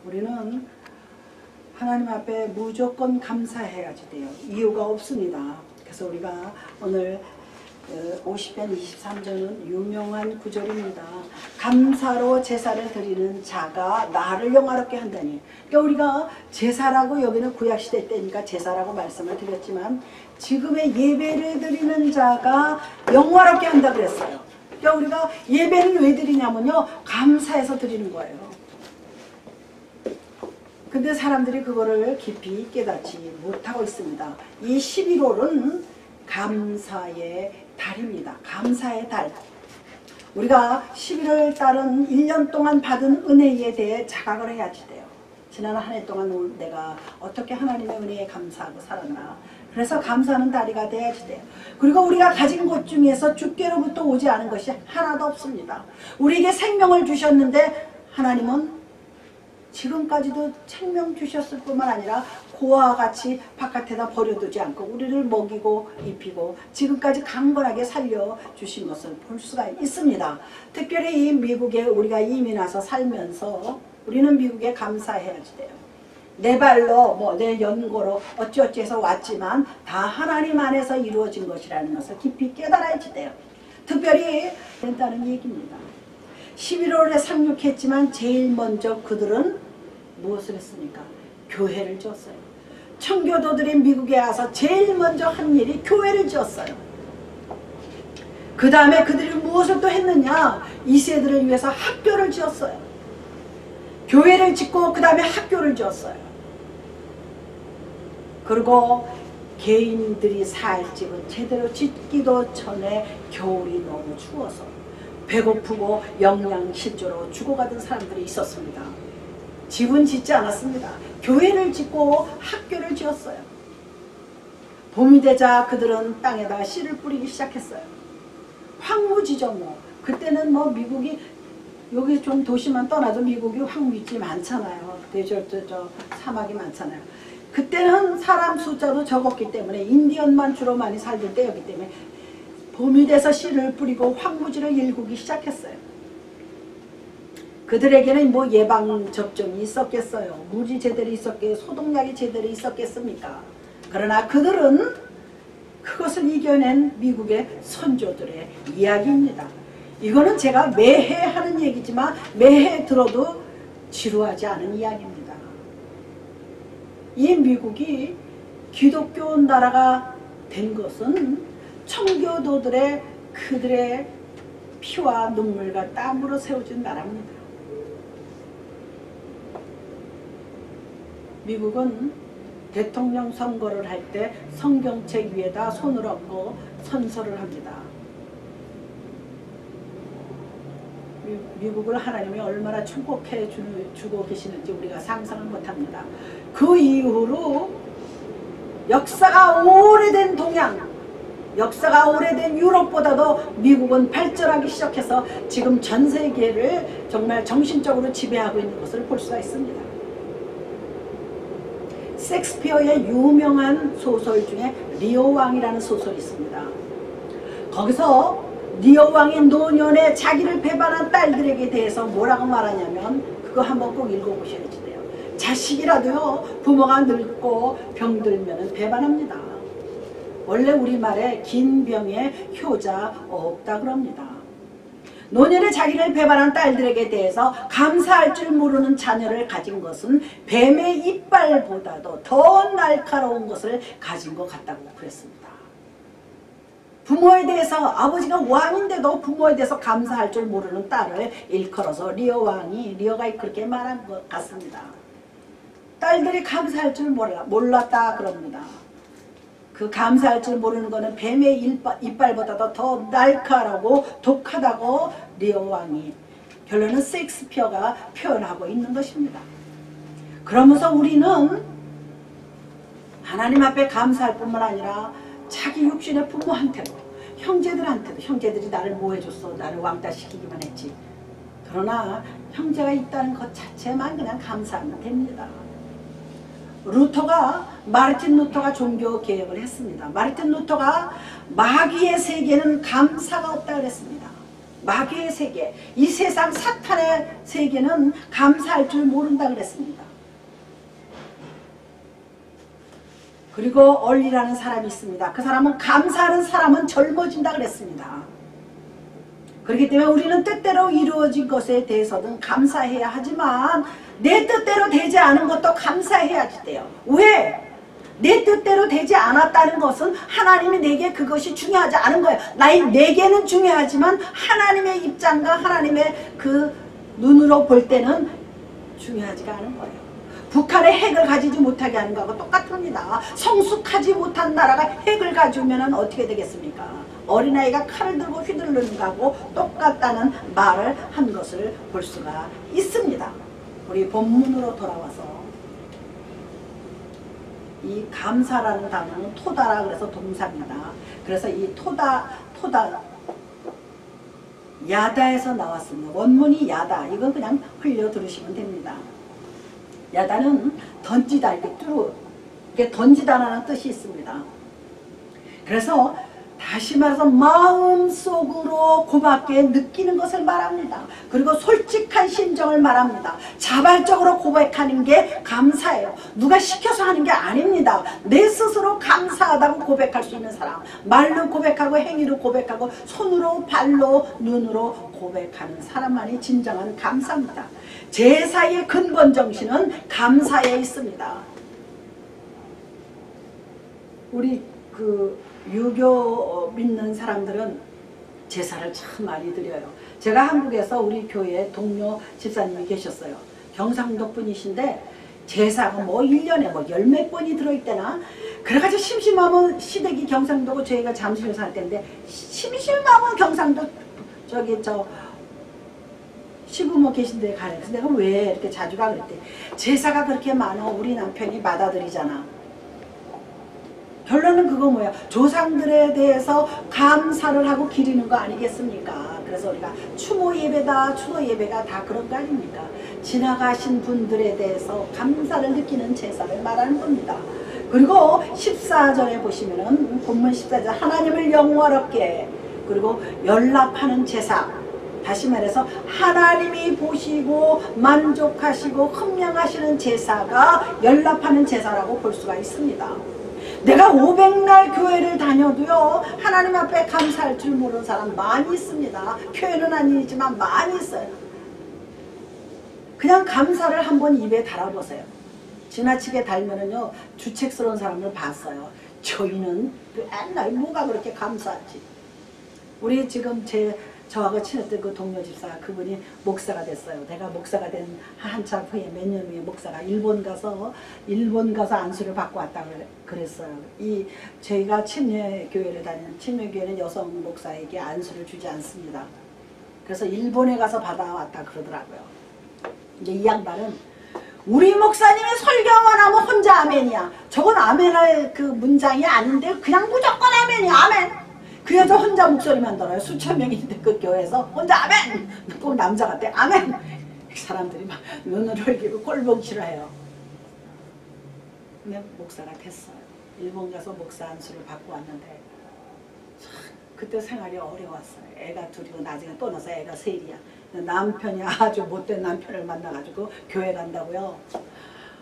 우리는 하나님 앞에 무조건 감사해야지 돼요. 이유가 없습니다. 그래서 우리가 오늘 50편 23절은 유명한 구절입니다. 감사로 제사를 드리는 자가 나를 영화롭게 한다니. 그러니까 우리가 제사라고, 여기는 구약시대 때니까 제사라고 말씀을 드렸지만 지금의 예배를 드리는 자가 영화롭게 한다 그랬어요. 그러니까 우리가 예배는 왜 드리냐면요, 감사해서 드리는 거예요. 근데 사람들이 그거를 깊이 깨닫지 못하고 있습니다. 이 11월은 감사의 달입니다. 감사의 달. 우리가 11월 달은 1년 동안 받은 은혜에 대해 자각을 해야지 돼요. 지난 한 해 동안 내가 어떻게 하나님의 은혜에 감사하고 살았나. 그래서 감사하는 달이가 돼야지 돼요. 그리고 우리가 가진 것 중에서 주께로부터 오지 않은 것이 하나도 없습니다. 우리에게 생명을 주셨는데 하나님은 지금까지도 생명 주셨을 뿐만 아니라 고와 같이 바깥에다 버려두지 않고 우리를 먹이고 입히고 지금까지 강건하게 살려주신 것을 볼 수가 있습니다. 특별히 이 미국에 우리가 이민 와서 살면서 우리는 미국에 감사해야지 돼요. 내 발로 내 연고로 어찌어찌해서 왔지만 다 하나님 안에서 이루어진 것이라는 것을 깊이 깨달아야지 돼요. 특별히 된다는 얘기입니다. 11월에 상륙했지만 제일 먼저 그들은 무엇을 했습니까? 교회를 지었어요. 청교도들이 미국에 와서 제일 먼저 한 일이 교회를 지었어요. 그 다음에 그들이 무엇을 또 했느냐? 2세들을 위해서 학교를 지었어요. 교회를 짓고 그 다음에 학교를 지었어요. 그리고 개인들이 살 집은 제대로 짓기도 전에 겨울이 너무 추워서 배고프고 영양실조로 죽어가던 사람들이 있었습니다. 집은 짓지 않았습니다. 교회를 짓고 학교를 지었어요. 봄이 되자 그들은 땅에다가 씨를 뿌리기 시작했어요. 황무지죠 뭐. 그때는 뭐 미국이 여기 좀 도시만 떠나도 미국이 황무지 많잖아요. 저 사막이 많잖아요. 그때는 사람 숫자도 적었기 때문에 인디언만 주로 많이 살던 때였기 때문에 봄이 돼서 씨를 뿌리고 황무지를 일구기 시작했어요. 그들에게는 뭐 예방접종이 있었겠어요. 물이 제대로 있었겠어요. 소독약이 제대로 있었겠습니까? 그러나 그들은 그것을 이겨낸 미국의 선조들의 이야기입니다. 이거는 제가 매해 하는 얘기지만 매해 들어도 지루하지 않은 이야기입니다. 이 미국이 기독교 나라가 된 것은 청교도들의 그들의 피와 눈물과 땀으로 세워진 나라입니다. 미국은 대통령 선거를 할 때 성경책 위에다 손을 얹고 선서를 합니다. 미국을 하나님이 얼마나 축복해 주고 계시는지 우리가 상상을 못합니다. 그 이후로 역사가 오래된 동양, 역사가 오래된 유럽보다도 미국은 발전하기 시작해서 지금 전 세계를 정말 정신적으로 지배하고 있는 것을 볼 수가 있습니다. 셰익스피어의 유명한 소설 중에 리오 왕이라는 소설이 있습니다. 거기서 리오 왕이 노년에 자기를 배반한 딸들에게 대해서 뭐라고 말하냐면 그거 한번 꼭 읽어보셔야지 돼요. 자식이라도요 부모가 늙고 병들면 배반합니다. 원래 우리말에 긴 병에 효자 없다 그럽니다. 노년에 자기를 배반한 딸들에게 대해서 감사할 줄 모르는 자녀를 가진 것은 뱀의 이빨보다도 더 날카로운 것을 가진 것 같다고 그랬습니다. 부모에 대해서, 아버지가 왕인데도 부모에 대해서 감사할 줄 모르는 딸을 일컬어서 리오가 그렇게 말한 것 같습니다. 딸들이 감사할 줄 몰랐다 그럽니다. 그 감사할 줄 모르는 것은 뱀의 이빨보다도 더 날카롭고 독하다고 리오 왕이, 결론은 셰익스피어가 표현하고 있는 것입니다. 그러면서 우리는 하나님 앞에 감사할 뿐만 아니라 자기 육신의 부모한테도, 형제들한테도, 형제들이 나를 뭐 해줬어, 나를 왕따 시키기만 했지. 그러나 형제가 있다는 것 자체만 그냥 감사하면 됩니다. 마르틴 루터가 종교 개혁을 했습니다. 마르틴 루터가 마귀의 세계는 감사가 없다 그랬습니다. 마귀의 세계, 이 세상 사탄의 세계는 감사할 줄 모른다 그랬습니다. 그리고 얼리라는 사람이 있습니다. 그 사람은 감사하는 사람은 젊어진다 그랬습니다. 그렇기 때문에 우리는 뜻대로 이루어진 것에 대해서는 감사해야 하지만 내 뜻대로 되지 않은 것도 감사해야지 돼요. 왜? 내 뜻대로 되지 않았다는 것은 하나님이 내게 그것이 중요하지 않은 거예요. 내게는 중요하지만 하나님의 입장과 하나님의 그 눈으로 볼 때는 중요하지가 않은 거예요. 북한의 핵을 가지지 못하게 하는 거하고 똑같습니다. 성숙하지 못한 나라가 핵을 가지면 어떻게 되겠습니까? 어린아이가 칼을 들고 휘두르는 거하고 똑같다는 말을 한 것을 볼 수가 있습니다. 우리 본문으로 돌아와서 이 감사라는 단어는 토다라 그래서 동사입니다. 그래서 이 토다 야다에서 나왔습니다. 원문이 야다. 이건 그냥 흘려 들으시면 됩니다. 야다는 던지다, 이렇게 던지다라는 뜻이 있습니다. 그래서 다시 말해서 마음속으로 고맙게 느끼는 것을 말합니다. 그리고 솔직한 심정을 말합니다. 자발적으로 고백하는 게 감사예요. 누가 시켜서 하는 게 아닙니다. 내 스스로 감사하다고 고백할 수 있는 사람, 말로 고백하고 행위로 고백하고 손으로 발로 눈으로 고백하는 사람만이 진정한 감사입니다. 제사의 근본 정신은 감사에 있습니다. 우리 유교 믿는 사람들은 제사를 참 많이 드려요. 제가 한국에서 우리 교회에 동료 집사님이 계셨어요. 경상도 분이신데 제사가 뭐 1년에 뭐 10몇 번이 들어있대나. 그래가지고 심심하면 시댁이 경상도고 저희가 잠실에 살 때인데 심심하면 경상도 시부모 계신 데 가요. 그래서 내가 왜 이렇게 자주 가 그랬대. 제사가 그렇게 많아 우리 남편이 받아들이잖아. 결론은 그거 뭐야? 조상들에 대해서 감사를 하고 기리는 거 아니겠습니까? 그래서 우리가 추모 예배다, 추도 예배가 다 그런 거 아닙니까? 지나가신 분들에 대해서 감사를 느끼는 제사를 말하는 겁니다. 그리고 14절에 보시면은 본문 14절 하나님을 영화롭게 그리고 연락하는 제사. 다시 말해서 하나님이 보시고 만족하시고 흠명하시는 제사가 연락하는 제사라고 볼 수가 있습니다. 내가 500날 교회를 다녀도요 하나님 앞에 감사할 줄 모르는 사람 많이 있습니다. 교회는 아니지만 많이 있어요. 그냥 감사를 한번 입에 달아보세요. 지나치게 달면은요 주책스러운 사람을 봤어요. 저희는 맨날 뭐가 그렇게 감사하지. 우리 지금 저하고 친했던 그 동료 집사가 그분이 목사가 됐어요. 내가 목사가 된 한참 후에 몇 년 후에 목사가 일본 가서 안수를 받고 왔다고 그랬어요. 저희가 침례교회를 다니는 침례교회는 여성 목사에게 안수를 주지 않습니다. 그래서 일본에 가서 받아왔다 그러더라고요. 이제 이 양반은 우리 목사님이 설교만 하면 혼자 아멘이야. 저건 아멘할 그 문장이 아닌데 그냥 무조건 아멘이야. 아멘. 그 여자 혼자 목소리만 들어요. 수천 명이 있는데 그 교회에서 혼자 아멘! 꼭 남자 같아. 아멘! 사람들이 막 눈을 흘기고 꼴보기 싫어해요. 근데 목사가 됐어요. 일본 가서 목사 안수를 받고 왔는데 그때 생활이 어려웠어요. 애가 둘이고 나중에 또 나서 애가 셋이야. 남편이 아주 못된 남편을 만나가지고 교회 간다고요.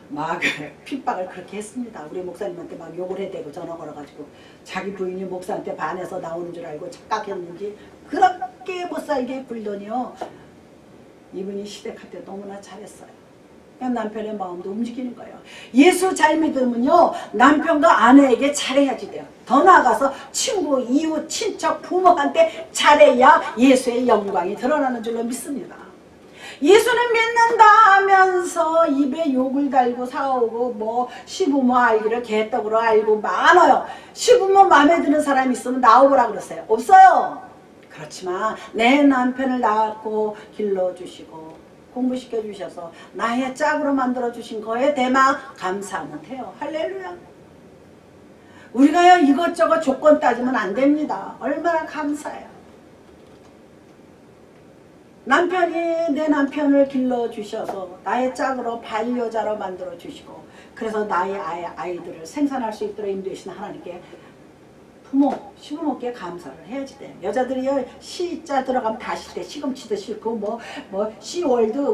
막 핍박을 그렇게 했습니다. 우리 목사님한테 막 욕을 해대고 전화 걸어가지고 자기 부인이 목사한테 반해서 나오는 줄 알고 착각했는지 그렇게 못살게 굴더니요. 이분이 시댁할 때 너무나 잘했어요. 그냥 남편의 마음도 움직이는 거예요. 예수 잘 믿으면요 남편과 아내에게 잘해야지 돼요. 더 나아가서 친구, 이웃, 친척, 부모한테 잘해야 예수의 영광이 드러나는 줄로 믿습니다. 예수는 믿는다 하면서 입에 욕을 달고 사오고 뭐 시부모 알기를 개떡으로 알고 많아요. 시부모 마음에 드는 사람이 있으면 나오거라 그러세요. 없어요. 그렇지만 내 남편을 낳고 길러주시고 공부시켜 주셔서 나의 짝으로 만들어 주신 거에 대마 감사하면 돼요. 할렐루야. 우리가요 이것저것 조건 따지면 안 됩니다. 얼마나 감사해요. 남편이 내 남편을 길러주셔서 나의 짝으로 반려자로 만들어주시고 그래서 나의 아이들을 생산할 수 있도록 인도하신 하나님께 부모, 시부모께 감사를 해야지 돼. 여자들이 시자 들어가면 다 싫대. 시금치도 싫고 뭐 시월드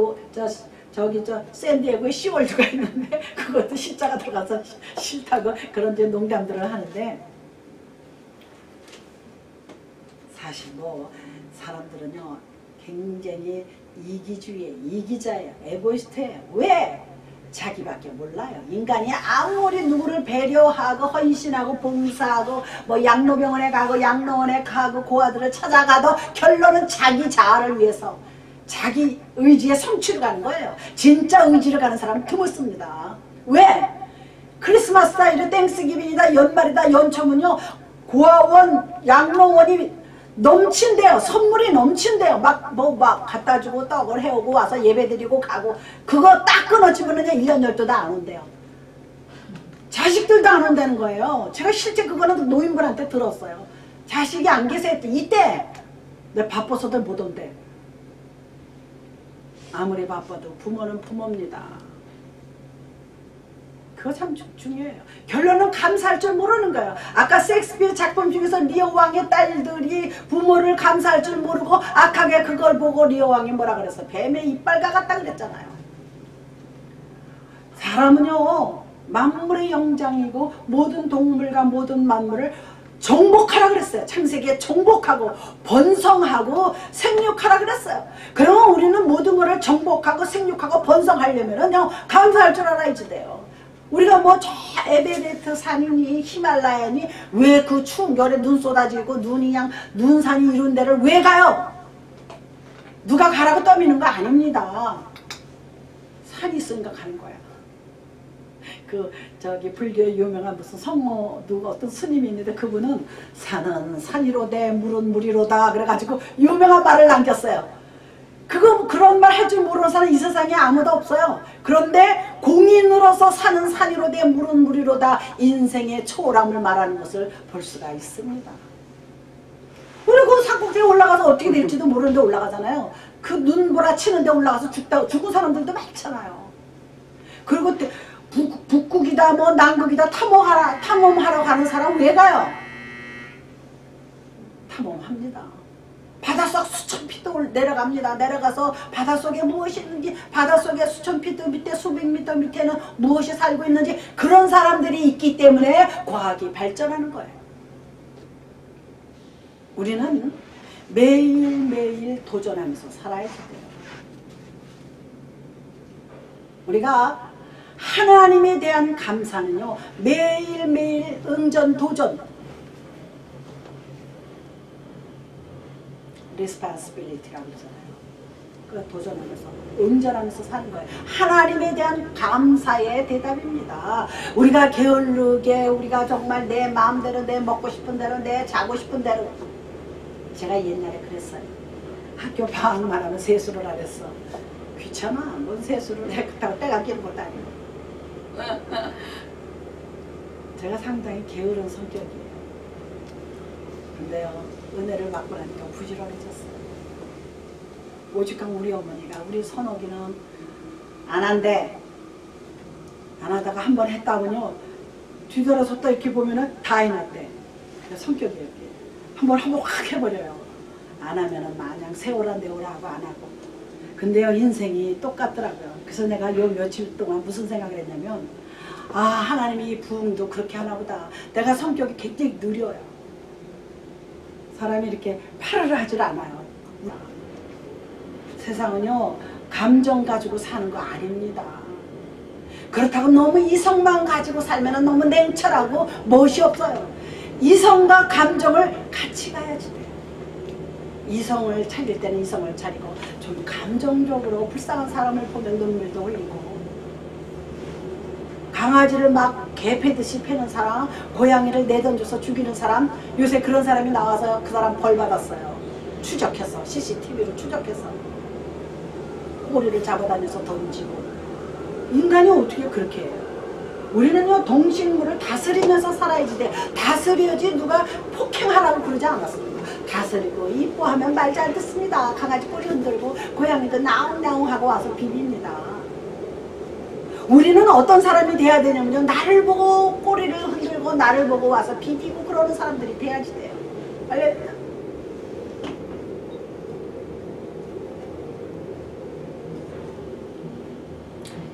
저기 샌디에고에 시월드가 있는데 그것도 시자가 들어가서 싫다고 그런 이제 농담들을 하는데, 사실 뭐 사람들은요 굉장히 이기주의에 이기자예요. 에고이스트예요. 왜? 자기밖에 몰라요. 인간이 아무리 누구를 배려하고 헌신하고 봉사하고 뭐 양로병원에 가고 양로원에 가고 고아들을 찾아가도 결론은 자기 자아를 위해서 자기 의지의 성취를 가는 거예요. 진짜 의지를 가는 사람은 드물습니다. 왜? 크리스마스다, 이래 땡스기빙이다, 연말이다, 연초면요 고아원, 양로원이 넘친대요. 선물이 넘친대요. 막 갖다 주고 떡을 해오고 와서 예배 드리고 가고, 그거 딱 끊어지면은 1년 12도 안 온대요. 자식들도 안 온다는 거예요. 제가 실제 그거는 노인분한테 들었어요. 자식이 안 계세요. 이때 내 바빠서도 못 온대. 아무리 바빠도 부모는 부모입니다. 그거 참 중요해요. 결론은 감사할 줄 모르는 거예요. 아까 셰익스피어 작품 중에서 리어 왕의 딸들이 부모를 감사할 줄 모르고 악하게 그걸 보고 리어 왕이 뭐라 그랬어? 뱀의 이빨과 같다 그랬잖아요. 사람은요 만물의 영장이고 모든 동물과 모든 만물을 정복하라 그랬어요. 창세기에 정복하고 번성하고 생육하라 그랬어요. 그러면 우리는 모든 것을 정복하고 생육하고 번성하려면은요 감사할 줄 알아야지 돼요. 우리가 뭐 저 에베레스트 산이니 히말라야니 왜 그 추운 겨울에 눈 쏟아지고 눈이 그냥 눈산이 이룬 데를 왜 가요? 누가 가라고 떠미는 거 아닙니다. 산이 있으니까 가는 거야. 그 저기 불교의 유명한 무슨 성모 누가 어떤 스님이 있는데 그분은 산은 산이로되 물은 물이로다 그래가지고 유명한 말을 남겼어요. 그런 말 해줄 모르는 사람 이 세상에 아무도 없어요. 그런데 공인으로서 산은 산이로되 물은 물이로다 인생의 초월함을 말하는 것을 볼 수가 있습니다. 그리고 산꼭대기에 올라가서 어떻게 될지도 모르는데 올라가잖아요. 그 눈보라 치는데 올라가서 죽은 사람들도 많잖아요. 그리고 북극이다 뭐 남극이다 탐험하러 가는 사람 왜 가요? 탐험합니다. 바닷속 수천 피도 내려갑니다. 내려가서 바닷속에 무엇이 있는지, 바닷속에 수천 피도 밑에 수백 미터 밑에는 무엇이 살고 있는지, 그런 사람들이 있기 때문에 과학이 발전하는 거예요. 우리는 매일매일 도전하면서 살아야지 돼요. 우리가 하나님에 대한 감사는요 매일매일 응전 도전, responsibility라고 그러잖아요. 그 도전하면서 응전하면서 사는 거예요. 하나님에 대한 감사의 대답입니다. 우리가 게을르게 우리가 정말 내 마음대로 내 먹고 싶은 대로 내 자고 싶은 대로, 제가 옛날에 그랬어요. 학교 방학만 하면 세수를 안 했어. 귀찮아. 뭔 세수를 해. 그렇다고 때가 끼는 것도 아니고. 제가 상당히 게으른 성격이에요. 근데요 은혜를 받고 나니까 부지런해졌어요. 오직한 우리 어머니가 우리 선옥이는 안 한대. 안 하다가 한 번 했다면요 뒤돌아서 또 이렇게 보면은 다 해놨대. 성격이 이렇게 한번 확 해버려요. 안 하면은 마냥 세월아 내오라 하고 안 하고. 근데요 인생이 똑같더라고요. 그래서 내가 요 며칠 동안 무슨 생각을 했냐면, 아 하나님이 부흥도 그렇게 하나보다. 내가 성격이 굉장히 느려요. 사람이 이렇게 팔을 하질 않아요. 세상은요 감정 가지고 사는 거 아닙니다. 그렇다고 너무 이성만 가지고 살면 너무 냉철하고 멋이 없어요. 이성과 감정을 같이 가야지 돼요. 이성을 차릴 때는 이성을 차리고 좀 감정적으로 불쌍한 사람을 보면 눈물도 흘리고, 강아지를 막 개 패듯이 패는 사람, 고양이를 내던져서 죽이는 사람, 요새 그런 사람이 나와서 그 사람 벌 받았어요. 추적해서 CCTV로 추적해서 꼬리를 잡아다녀서 던지고. 인간이 어떻게 그렇게 해요? 우리는요 동식물을 다스리면서 살아야지 돼. 다스려야지 누가 폭행하라고 그러지 않았습니다. 다스리고 이뻐하면 말 잘 듣습니다. 강아지 꼬리 흔들고 고양이도 나웅나웅 하고 와서 비빕니다. 우리는 어떤 사람이 돼야 되냐면요, 나를 보고 꼬리를 흔들고 나를 보고 와서 비비고 그러는 사람들이 돼야지 돼요. 할렐루야.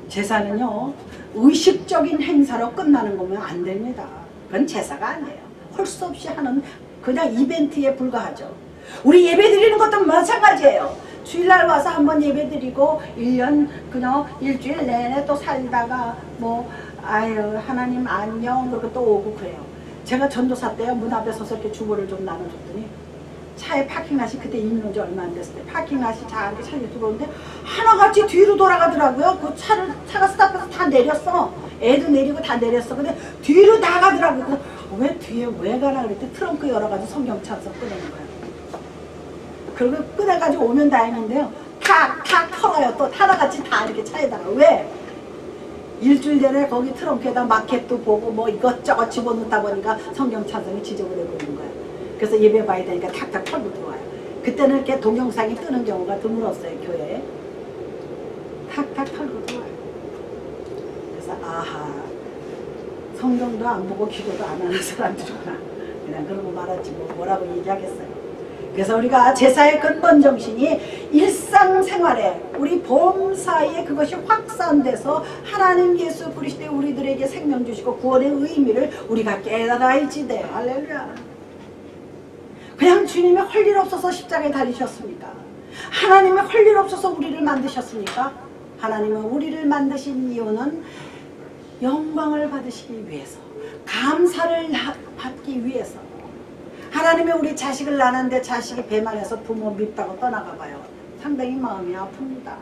제사는요, 의식적인 행사로 끝나는 거면 안 됩니다. 그건 제사가 아니에요. 할 수 없이 하는 그냥 이벤트에 불과하죠. 우리 예배 드리는 것도 마찬가지예요. 주일날 와서 한번 예배 드리고 1년 그냥 일주일 내내 또 살다가 뭐 아유 하나님 안녕 그러고 또 오고 그래요. 제가 전도사 때요, 문 앞에 서서 이렇게 주보를 좀 나눠줬더니 차에 파킹낫이 그때 있는 지 얼마 안 됐을 때 파킹낫이 이렇게 차에 들어오는데 하나같이 뒤로 돌아가더라고요. 그 차가 스탑해서 다 내렸어. 애도 내리고 다 내렸어. 근데 뒤로 나가더라고요. 왜 뒤에 왜 가나 그랬더니 트렁크 열어가지고 성경 찾아서 꺼내는 거예요. 그리고 꺼내가지고 오면 다행인데요, 탁탁 털어요. 또 하나같이 다 이렇게 차에다가. 왜? 일주일 전에 거기 트렁크에다 마켓도 보고 뭐 이것저것 집어넣다 보니까 성경 찬송이 지저분해 보이는 거예요. 그래서 예배 봐야 되니까 탁탁 털고 들어와요. 그때는 이렇게 동영상이 뜨는 경우가 드물었어요, 교회에. 탁탁 털고 들어와요. 그래서 아하, 성경도 안 보고 기도도 안 하는 사람들이구나. 그냥 그러고 말았지 뭐라고 얘기하겠어요. 그래서 우리가 제사의 근본 정신이 일상생활에 우리 범사에 그것이 확산돼서 하나님 예수 그리스도의 우리들에게 생명 주시고 구원의 의미를 우리가 깨달아야지 돼요. 할렐루야. 그냥 주님이 할 일 없어서 십자가에 달리셨습니까? 하나님이 할 일 없어서 우리를 만드셨습니까? 하나님은 우리를 만드신 이유는 영광을 받으시기 위해서, 감사를 받기 위해서. 하나님이 우리 자식을 낳았는데 자식이 배만해서 부모 밉다고 떠나가봐요. 상당히 마음이 아픕니다.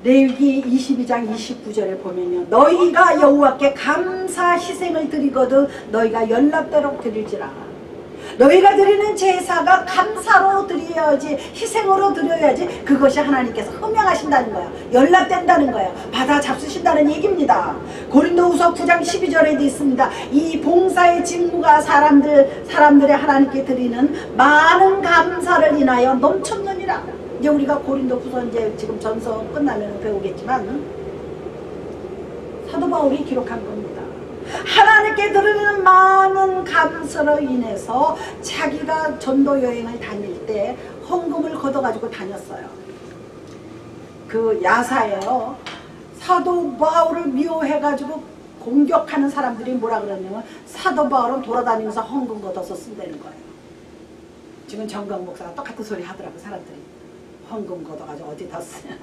레위기 22장 29절에 보면요, 너희가 여호와께 감사 희생을 드리거든 너희가 연락대로 드릴지라. 너희가 드리는 제사가 감사로 드려야지, 희생으로 드려야지, 그것이 하나님께서 흠양하신다는 거야. 연락된다는 거야. 받아 잡수신다는 얘기입니다. 고린도후서 9장 12절에도 있습니다. 이 봉사의 직무가 사람들의 하나님께 드리는 많은 감사를 인하여 넘쳤느니라. 이제 우리가 고린도후서 이제 지금 전서 끝나면 배우겠지만 사도 바울이 기록한 겁니다. 하나님께 드리는 많은 감사로 인해서 자기가 전도 여행을 다닐 때 헌금을 걷어가지고 다녔어요. 그 야사예요. 사도 바울을 미워해가지고 공격하는 사람들이 뭐라 그러냐면 사도 바울은 돌아다니면서 헌금 걷어서 쓴다는 거예요. 지금 정강 목사가 똑같은 소리 하더라고. 사람들이 헌금 걷어가지고 어디다 쓰냐.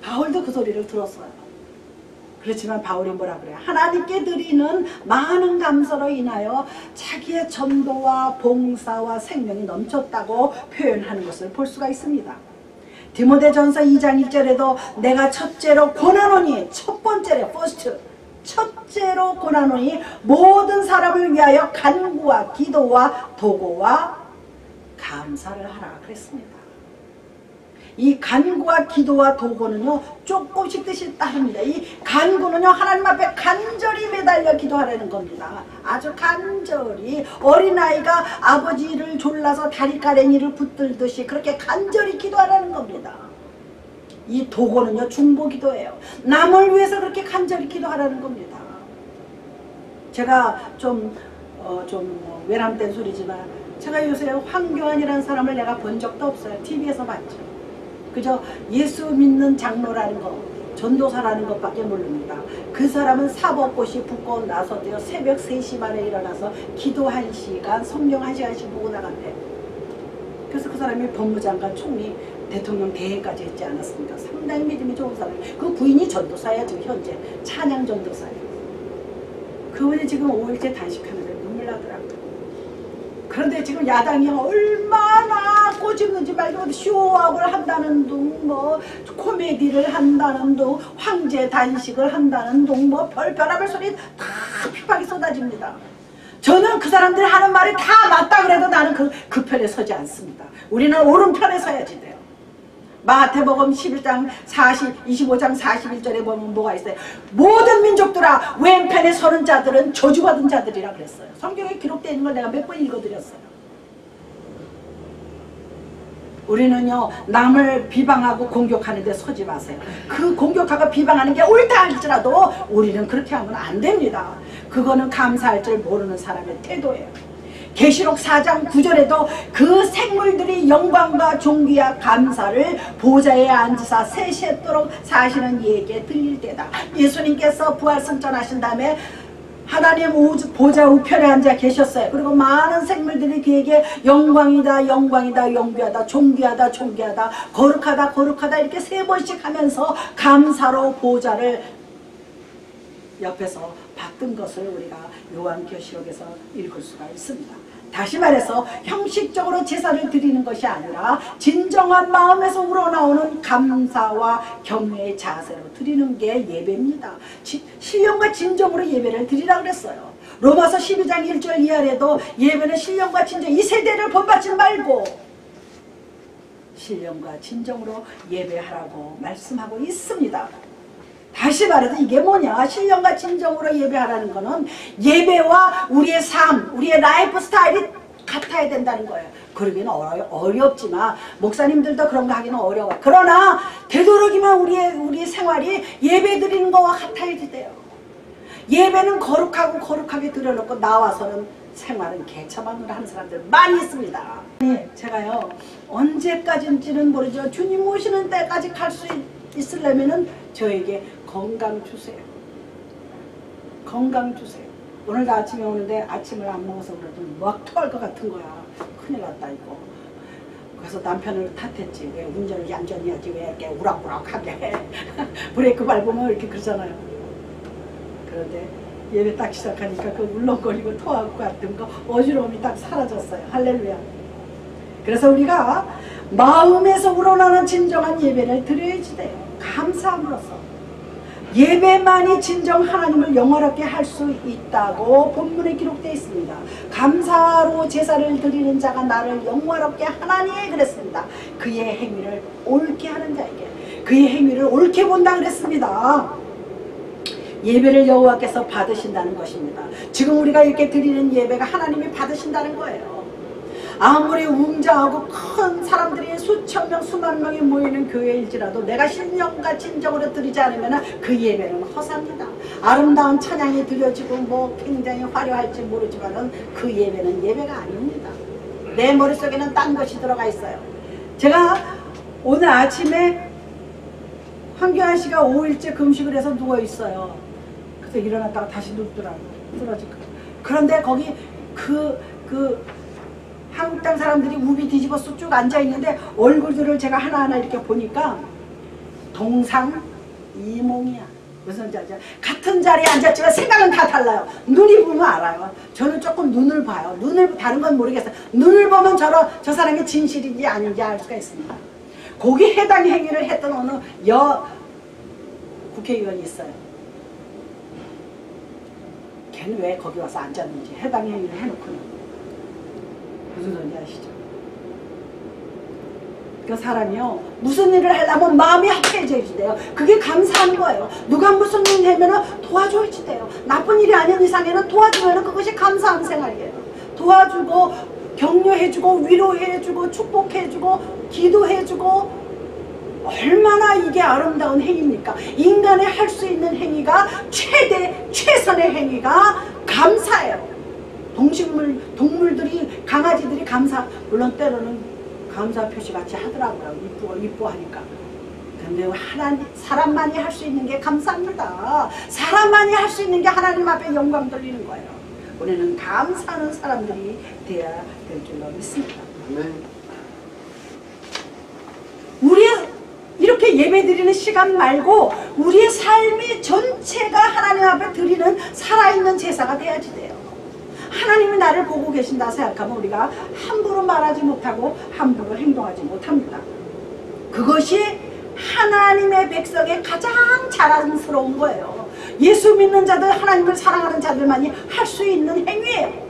바울도 그 소리를 들었어요. 그렇지만 바울이 뭐라 그래요? 하나님께 드리는 많은 감사로 인하여 자기의 전도와 봉사와 생명이 넘쳤다고 표현하는 것을 볼 수가 있습니다. 디모데전서 2장 1절에도 내가 첫째로 권하노니, 첫 번째로 first, 첫째로 권하노니 모든 사람을 위하여 간구와 기도와 도고와 감사를 하라 그랬습니다. 이 간구와 기도와 도고는요, 조금씩 뜻이 다릅니다. 이 간구는요, 하나님 앞에 간절히 매달려 기도하라는 겁니다. 아주 간절히, 어린아이가 아버지를 졸라서 다리가랭이를 붙들듯이 그렇게 간절히 기도하라는 겁니다. 이 도고는요, 중보기도예요. 남을 위해서 그렇게 간절히 기도하라는 겁니다. 제가 좀 외람된 소리지만 제가 요새 황교안이라는 사람을 내가 본 적도 없어요. TV에서 봤죠. 그저 예수 믿는 장로라는 것, 전도사라는 것밖에 모릅니다. 그 사람은 사법고시 붙고 나서도요, 새벽 3시 반에 일어나서 기도 1시간, 성경 1시간씩 보고 나간대요. 그래서 그 사람이 법무장관, 총리, 대통령 대행까지 했지 않았습니까? 상당히 믿음이 좋은 사람이에요. 그 부인이 전도사예요. 지금 현재 찬양 전도사예요. 그분이 지금 5일째 단식하는데 눈물 나더라고요. 그런데 지금 야당이 얼마나 꼬집는지 말고 쇼업을 한다는 둥, 뭐 코미디를 한다는 둥, 황제 단식을 한다는 둥, 뭐 별별 소리 다 핍박이 쏟아집니다. 저는 그 사람들이 하는 말이 다 맞다 그래도 나는 그 편에 서지 않습니다. 우리는 옳은 편에 서야지 돼요. 마태복음 11장 25장 41절에 보면 뭐가 있어요? 모든 민족들아, 왼편에 서는 자들은 저주받은 자들이라 그랬어요. 성경에 기록되어 있는 걸 내가 몇 번 읽어드렸어요. 우리는요 남을 비방하고 공격하는데 서지 마세요. 그 공격하고 비방하는 게 옳다 할지라도 우리는 그렇게 하면 안 됩니다. 그거는 감사할 줄 모르는 사람의 태도예요. 계시록 4장 9절에도 그 생물들이 영광과 존귀와 감사를 보좌에 앉으사 세시도록 사시는 이에게 들릴 때다. 예수님께서 부활승천하신 다음에 하나님 보좌 우편에 앉아 계셨어요. 그리고 많은 생물들이 그에게 영광이다 영광이다 영귀하다 존귀하다 존귀하다 거룩하다 거룩하다 이렇게 3번씩 하면서 감사로 보좌를 옆에서 받던 것을 우리가 요한계시록에서 읽을 수가 있습니다. 다시 말해서 형식적으로 제사를 드리는 것이 아니라 진정한 마음에서 우러나오는 감사와 경외의 자세로 드리는 게 예배입니다. 신령과 진정으로 예배를 드리라 그랬어요. 로마서 12장 1절 이하에도 예배는 신령과 진정, 이 세대를 본받지 말고 신령과 진정으로 예배하라고 말씀하고 있습니다. 다시 말해서 이게 뭐냐, 신령과 진정으로 예배하라는 거는 예배와 우리의 삶, 우리의 라이프 스타일이 같아야 된다는 거예요. 그러기는 어렵지만 목사님들도 그런 거 하기는 어려워요. 그러나 되도록이면 우리의 생활이 예배 드리는 거와 같아야 돼요. 예배는 거룩하고 거룩하게 드려놓고 나와서는 생활은 개처방을 하는 사람들 많이 있습니다. 제가요 언제까지인지는 모르죠. 주님 오시는 때까지 갈 수 있으려면은 저에게 건강 주세요. 건강 주세요. 오늘도 아침에 오는데 아침을 안 먹어서 그래도 막 토할 것 같은 거야. 큰일 났다 이거. 그래서 남편을 탓했지. 왜 운전을 얌전히 하지 왜 이렇게 우락우락하게 해. 브레이크 밟으면 이렇게 그러잖아요. 그런데 예배 딱 시작하니까 그 울렁거리고 토하고 같은 거 어지러움이 딱 사라졌어요. 할렐루야. 그래서 우리가 마음에서 우러나는 진정한 예배를 드려야지 돼요. 감사함으로써 예배만이 진정 하나님을 영화롭게 할 수 있다고 본문에 기록되어 있습니다. 감사로 제사를 드리는 자가 나를 영화롭게 하나니 그랬습니다. 그의 행위를 옳게 하는 자에게 그의 행위를 옳게 본다 그랬습니다. 예배를 여호와께서 받으신다는 것입니다. 지금 우리가 이렇게 드리는 예배가 하나님이 받으신다는 거예요. 아무리 웅장하고 큰 사람들이 수천 명 수만 명이 모이는 교회일지라도 내가 신령과 진정으로 드리지 않으면 그 예배는 허사입니다. 아름다운 찬양이 드려지고 뭐 굉장히 화려할지 모르지만 그 예배는 예배가 아닙니다. 내 머릿속에는 딴 것이 들어가 있어요. 제가 오늘 아침에 황교안 씨가 5일째 금식을 해서 누워있어요. 그래서 일어났다가 다시 눕더라고요. 쓰러지고. 그런데 거기 한국 땅 사람들이 우비 뒤집어서 쭉 앉아있는데 얼굴들을 제가 하나하나 이렇게 보니까 동상이몽이야. 무슨 말인지 알죠? 같은 자리에 앉았지만 생각은 다 달라요. 눈이 보면 알아요. 저는 조금 눈을 봐요. 다른 건 모르겠어요. 눈을 보면 저 사람이 진실인지 아닌지 알 수가 있습니다. 거기 해당 행위를 했던 어느 국회의원이 있어요. 걔는 왜 거기 와서 앉았는지 해당 행위를 해놓고는. 무슨 소리인지 아시죠? 그 사람이요 무슨 일을 하려면 마음이 합해져야지 돼요. 그게 감사한 거예요. 누가 무슨 일 하면 도와줘야지 돼요. 나쁜 일이 아닌 이상에는 도와주면 그것이 감사한 생활이에요. 도와주고 격려해주고 위로해주고 축복해주고 기도해주고 얼마나 이게 아름다운 행위입니까? 인간이 할 수 있는 행위가 최선의 행위가 감사예요. 동물들이 강아지들이 물론 때로는 감사 표시 같이 하더라고요. 이뻐하니까. 근데 사람만이 할 수 있는 게 감사합니다. 사람만이 할 수 있는 게 하나님 앞에 영광 돌리는 거예요. 우리는 감사하는 사람들이 되어야 될 줄로 믿습니다. 우리의 이렇게 예배드리는 시간 말고 우리의 삶이 전체가 하나님 앞에 드리는 살아있는 제사가 돼야지 돼요. 하나님이 나를 보고 계신다 생각하면 우리가 함부로 말하지 못하고 함부로 행동하지 못합니다. 그것이 하나님의 백성의 가장 자랑스러운 거예요. 예수 믿는 자들, 하나님을 사랑하는 자들만이 할 수 있는 행위예요.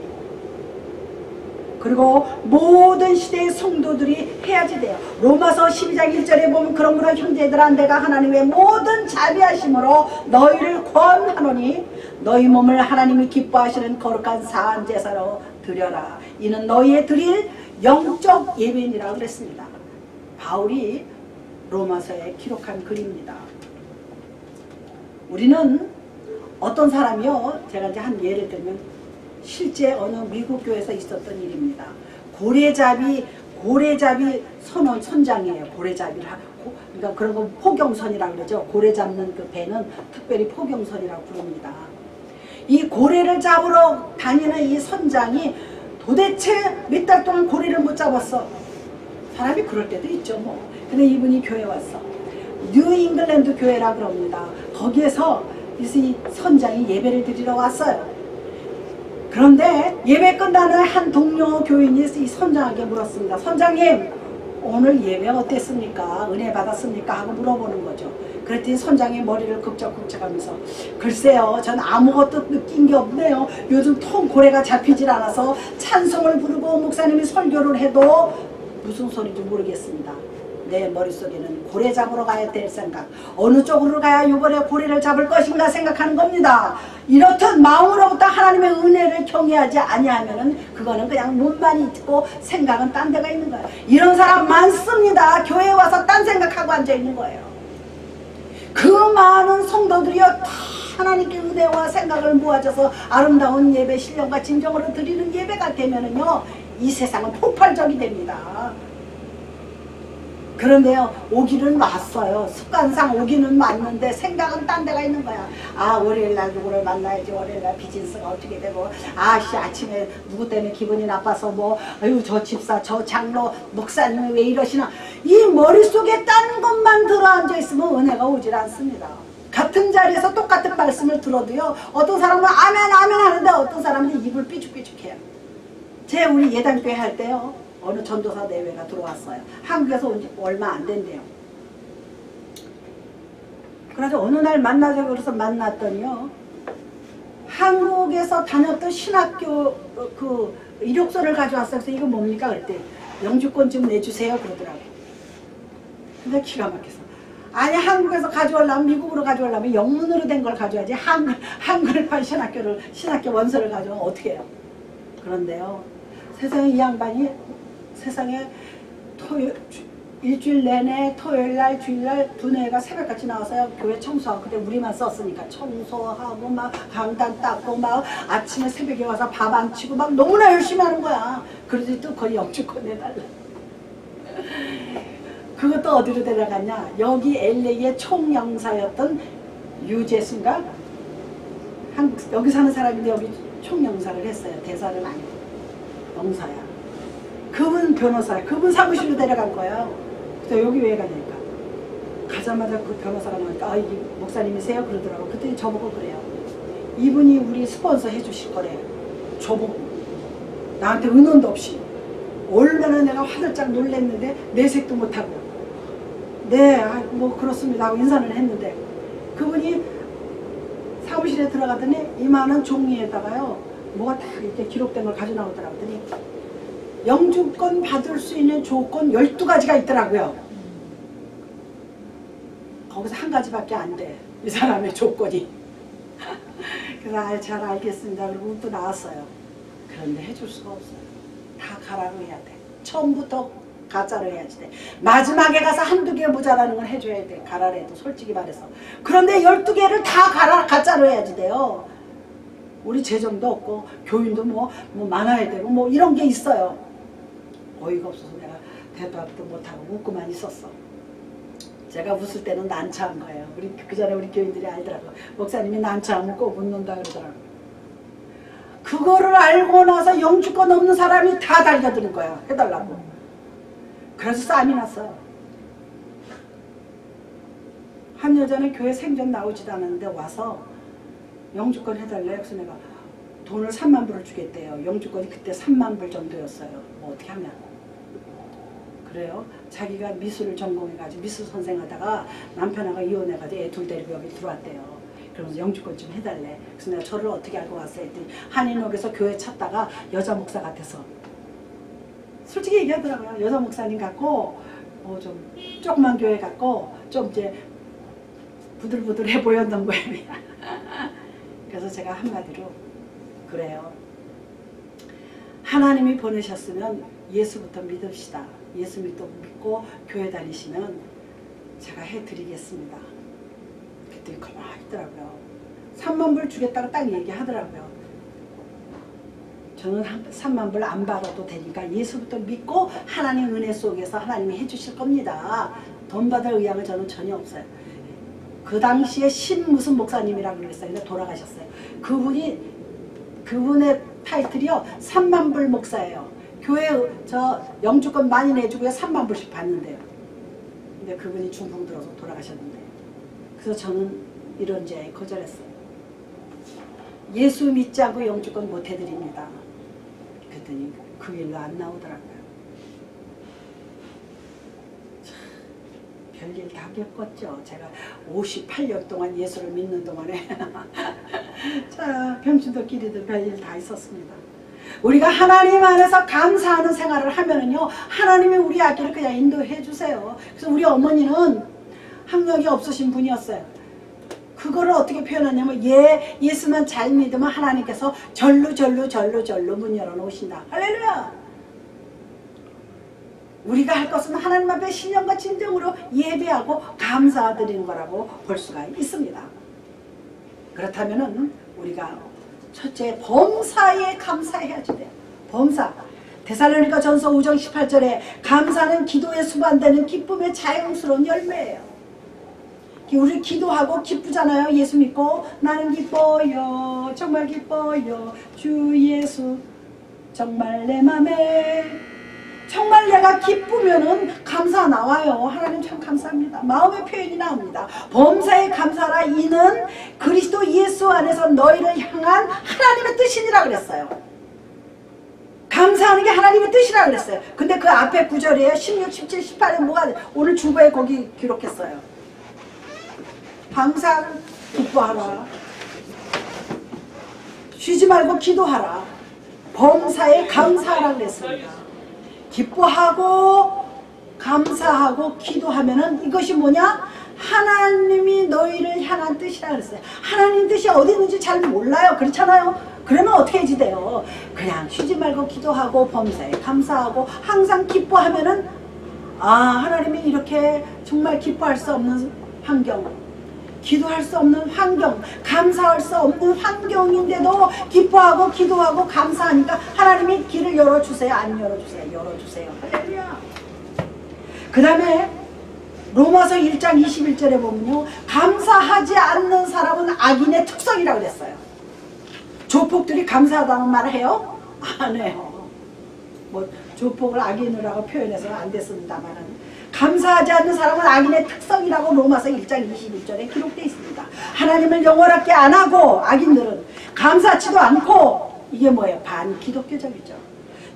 그리고 모든 시대의 성도들이 해야지 돼요. 로마서 12장 1절에 보면 그러므로 형제들아 내가 하나님의 모든 자비하심으로 너희를 권하노니 너희 몸을 하나님이 기뻐하시는 거룩한 사한 제사로 드려라. 이는 너희의 드릴 영적 예배니라고 그랬습니다. 바울이 로마서에 기록한 글입니다. 우리는 어떤 사람이요, 제가 이제 한 예를 들면 실제 어느 미국 교회에서 있었던 일입니다. 고래잡이 선장이에요. 고래잡이를 하고, 그러니까 그런 거 포경선이라고 그러죠. 고래 잡는 그 배는 특별히 포경선이라고 부릅니다. 이 고래를 잡으러 다니는 이 선장이 도대체 몇 달 동안 고래를 못 잡았어. 사람이 그럴 때도 있죠 뭐. 근데 이분이 교회 왔어. 뉴 잉글랜드 교회라 그럽니다. 거기에서 이 선장이 예배를 드리러 왔어요. 그런데 예배 끝나는 한 동료 교인이 이 선장에게 물었습니다. 선장님, 오늘 예배 어땠습니까? 은혜 받았습니까? 하고 물어보는 거죠. 그랬더니 선장이 머리를 긁적긁적하면서, 글쎄요, 전 아무것도 느낀 게 없네요. 요즘 통 고래가 잡히질 않아서 찬송을 부르고 목사님이 설교를 해도 무슨 소리인지 모르겠습니다. 내 머릿속에는 고래 잡으러 가야 될 생각, 어느 쪽으로 가야 이번에 고래를 잡을 것인가 생각하는 겁니다. 이렇듯 마음으로부터 하나님의 은혜를 경외하지 아니하면은 그거는 그냥 몸만 있고 생각은 딴 데가 있는 거예요. 이런 사람 많습니다. 교회에 와서 딴 생각하고 앉아 있는 거예요. 그 많은 성도들이요 다 하나님께 은혜와 생각을 모아줘서 아름다운 예배, 신령과 진정으로 드리는 예배가 되면은요 이 세상은 폭발적이 됩니다. 그런데요, 오기는 왔어요. 습관상 오기는 왔는데 생각은 딴 데가 있는 거야. 아, 월요일날 누구를 만나야지. 월요일날 비즈니스가 어떻게 되고, 아침에 누구 때문에 기분이 나빠서 뭐, 아유, 저 집사, 저 장로, 목사님이 왜 이러시나. 이 머릿속에 딴 것만 들어앉아 있으면 은혜가 오질 않습니다. 같은 자리에서 똑같은 말씀을 들어도요, 어떤 사람은 아멘, 아멘 하는데 어떤 사람은 입을 삐죽삐죽해요. 우리 예단교회 할 때요, 어느 전도사 대회가 들어왔어요. 한국에서 온 지 얼마 안 된대요. 그래서 어느 날 만나자고 그래서 만났더니요, 한국에서 다녔던 신학교 그 이력서를 가져왔어요. 그래서 이거 뭡니까? 그랬더니 영주권 좀 내주세요 그러더라고요. 근데 기가 막혀서, 아니 한국에서 가져오려면, 미국으로 가져오려면 영문으로 된 걸 가져야지 한글판 신학교 원서를 가져오면 어떻게 해요? 그런데요, 세상에 이 양반이 세상에 일주일 내내 토요일날 주일날 두뇌가 새벽같이 나와서요 교회 청소하고, 그때 우리만 썼으니까 청소하고 막 강단 닦고 막 아침에 새벽에 와서 밥 안 치고 막 너무나 열심히 하는 거야. 그러더니 또 거의 영주권 내달라. 그것도 어디로 데려갔냐, 여기 LA의 총영사였던 유재수인가, 여기 사는 사람인데 여기 총영사를 했어요. 대사를 아니고 영사야. 그분 변호사, 그분 사무실로 데려간 거예요. 그래서 여기 왜 가냐니까, 가자마자 그 변호사가 나오니까, 아, 이게 목사님이세요? 그러더라고. 그랬더니 저보고 그래요. 이분이 우리 스폰서 해주실 거래요. 저보고 나한테 은원도 없이. 얼마나 내가 화들짝 놀랬는데 내색도 못하고, 네, 뭐 그렇습니다 하고 인사를 했는데, 그분이 사무실에 들어가더니 이만한 종이에다가요 뭐가 다 이렇게 기록된 걸 가져 나오더라고요. 영주권 받을 수 있는 조건 12가지가 있더라고요. 거기서 한 가지밖에 안 돼, 이 사람의 조건이. 그래서 잘 알겠습니다. 그리고 또 나왔어요. 그런데 해줄 수가 없어요. 다 가라고 해야 돼. 처음부터 가짜로 해야지 돼. 마지막에 가서 한두 개 모자라는 건 해줘야 돼. 가라래도 솔직히 말해서. 그런데 12개를 다 가짜로 해야지 돼요. 우리 재정도 없고 교인도 뭐 많아야 되고 뭐 이런 게 있어요. 어이가 없어서 내가 대답도 못하고 웃고만 있었어. 제가 웃을 때는 난처한 거예요. 그 전에 우리 교인들이 알더라고. 목사님이 난처하면 꼭 웃는다 그러더라고. 그거를 알고 나서 영주권 없는 사람이 다 달려드는 거야. 해달라고. 그래서 싸움이 났어요. 한 여자는 교회 생전 나오지도 않았는데 와서 영주권 해달래요. 그래서 내가 돈을 3만 불을 주겠대요. 영주권이 그때 3만 불 정도였어요. 뭐 어떻게 하면. 그래요. 자기가 미술을 전공해가지고 미술 선생 하다가 남편하고 이혼해가지고 애 둘 데리고 여기 들어왔대요. 그러면서 영주권 좀 해달래. 그래서 내가 저를 어떻게 알고 왔어요 했더니 한인옥에서 교회 찾다가 여자 목사 같아서 솔직히 얘기하더라고요. 여자 목사님 같고 좀 조그만 교회 같고 좀 이제 부들부들해 보였던 거예요. 그래서 제가 한마디로 그래요. 하나님이 보내셨으면 예수부터 믿읍시다. 예수 믿고 교회 다니시면 제가 해드리겠습니다. 그랬더니 가만히 있더라고요. 3만 불 주겠다고 딱 얘기하더라고요. 저는 3만 불 안 받아도 되니까 예수부터 믿고 하나님 은혜 속에서 하나님이 해주실 겁니다. 돈 받을 의향은 저는 전혀 없어요. 그 당시에 신 무슨 목사님이라고 그랬어요. 근데 돌아가셨어요. 그분의 타이틀이요 3만 불 목사예요. 교회 저 영주권 많이 내주고요 3만 불씩 받는데요. 근데 그분이 중풍 들어서 돌아가셨는데, 그래서 저는 이런 제에 거절했어요. 예수 믿지 않고 영주권 못 해드립니다. 그랬더니 그 일로 안 나오더라고요. 별일 다 겪었죠. 제가 58년 동안 예수를 믿는 동안에 자, 병신들끼리도 별일 다 있었습니다. 우리가 하나님 안에서 감사하는 생활을 하면은요, 하나님이 우리 앞길을 그냥 인도해 주세요. 그래서 우리 어머니는 학력이 없으신 분이었어요. 그거를 어떻게 표현하냐면, 예수만 잘 믿으면 하나님께서 절로 문 열어놓으신다. 할렐루야! 우리가 할 것은 하나님 앞에 신령과 진정으로 예배하고 감사드리는 거라고 볼 수가 있습니다. 그렇다면은 우리가 첫째, 범사에 감사해야지 돼요. 범사. 데살로니가 전서 5장 18절에 감사는 기도에 수반되는 기쁨의 자연스러운 열매예요. 우리 기도하고 기쁘잖아요. 예수 믿고 나는 기뻐요. 정말 기뻐요. 주 예수 정말 내 맘에, 정말 내가 기쁘면은 감사 나와요. 하나님 참 감사합니다. 마음의 표현이 나옵니다. 범사에 감사라. 이는 그리스도 예수 안에서 너희를 향한 하나님의 뜻이니라 그랬어요. 감사하는 게 하나님의 뜻이라 그랬어요. 근데 그 앞에 구절이에요. 16, 17, 18에 뭐가 오늘 주보에 거기 기록했어요. 항상 기뻐하라. 쉬지 말고 기도하라. 범사에 감사하라 그랬습니다. 기뻐하고 감사하고 기도하면은 이것이 뭐냐? 하나님이 너희를 향한 뜻이라 그랬어요. 하나님 뜻이 어디 있는지 잘 몰라요. 그렇잖아요. 그러면 어떻게 해지 돼요? 그냥 쉬지 말고 기도하고 범사에 감사하고 항상 기뻐하면은, 아, 하나님이 이렇게 정말 기뻐할 수 없는 환경, 기도할 수 없는 환경, 감사할 수 없는 환경인데도 기뻐하고 기도하고 감사하니까 하나님이 길을 열어주세요? 안 열어주세요? 열어주세요. 할렐루야. 그 다음에 로마서 1장 21절에 보면요, 감사하지 않는 사람은 악인의 특성이라고 그랬어요. 조폭들이 감사하다는 말을 해요? 안 해요. 뭐 조폭을 악인이라고 표현해서는 안 됐습니다만, 감사하지 않는 사람은 악인의 특성이라고 로마서 1장 21절에 기록되어 있습니다. 하나님을 영원하게 안 하고 악인들은 감사하지도 않고, 이게 뭐예요? 반기독교적이죠.